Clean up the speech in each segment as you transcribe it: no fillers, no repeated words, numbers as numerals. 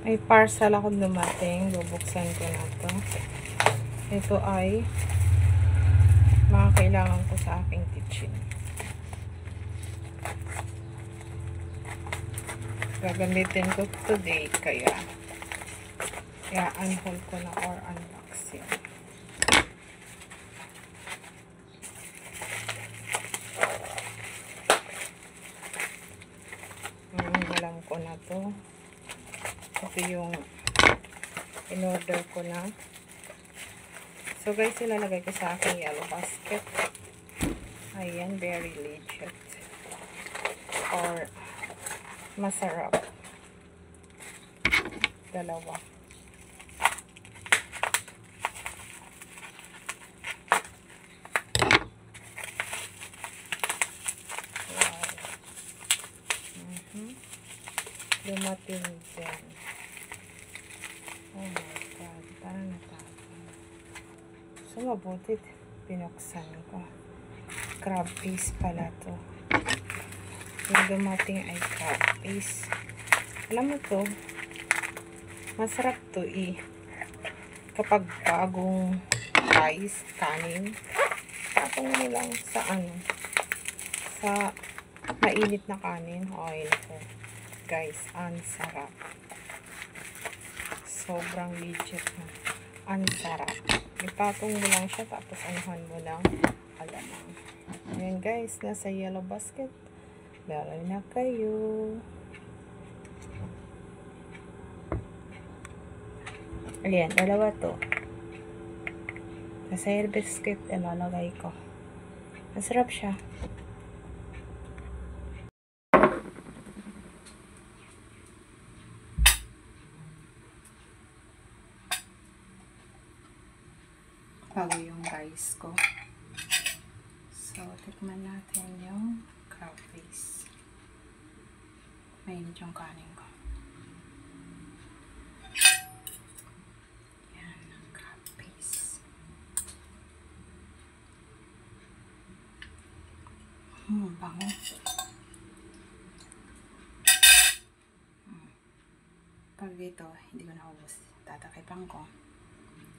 May parcel ako dumating. Bubuksan ko na to. Ito ay mga kailangan ko sa aking kitchen. Gagamitin ko today kaya unhaul ko na or unbox yan. Alam ko na to. Ito yung in-order ko na. So guys, ilalagay ko sa aking yellow basket. Ayan, very legit. Or masarap. Dalawa. Wow. Dumating dyan. Oh my God. Parang natapon. So, mabuti. Pinuksan ko. Crab paste pala to. Yung dumating ay crab paste. Alam mo to, masarap to kapag bagong rice, kanin, tapong mo lang sa sa mainit na kanin. Oil ko. Guys, ang sarap. Sobrang legit na. Ang sarap. Ipatong mo lang siya, tapos anuhan mo lang alamang. Ayan guys, nasa yellow basket. Dala na kayo. Ayan, dalawa to. Nasa yellow basket, ilalagay ko. Masarap siya. Bago yung rice ko. So, tikman natin yung crab paste. Mainit yung kanin ko. Yan, crab paste. Bango. Pag dito, hindi ko naubos. Tatakipan ko.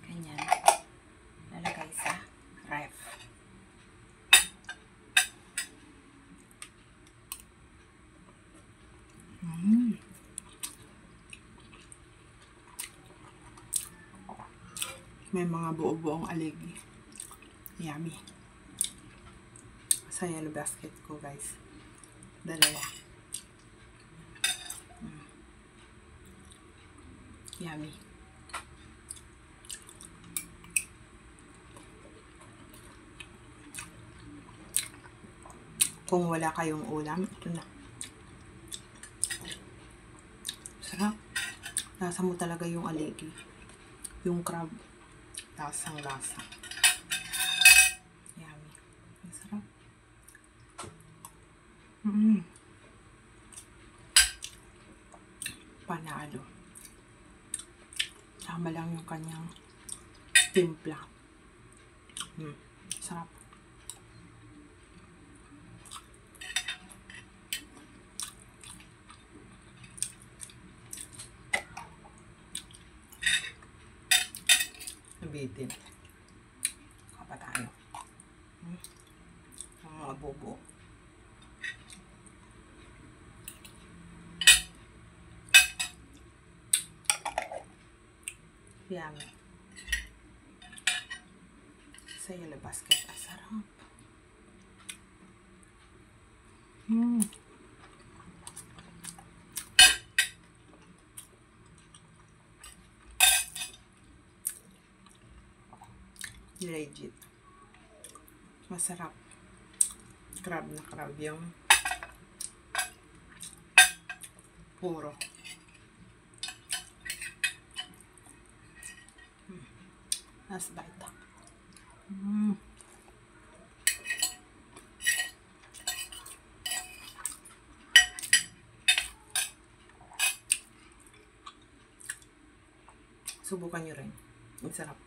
Ganyan. Lalagay sa ref. May mga buo-buong aligi. Yummy. Sa yellow basket ko guys. Dalawa. Yummy. Kung wala kayong ulam, ito na. Sarap. Lasa mo talaga yung aligi. Yung crab. Lasang lasa. Yummy. Masarap. Panalo. Tama lang yung kanyang timpla. Sarap. Nabitin. Kapa tayo. Ang mga bobo. Yummy. Sa yellow basket. Sarap. Legit. Masarap. Crab na crab yung puro. Last bite. Subukan nyo rin. Ang sarap.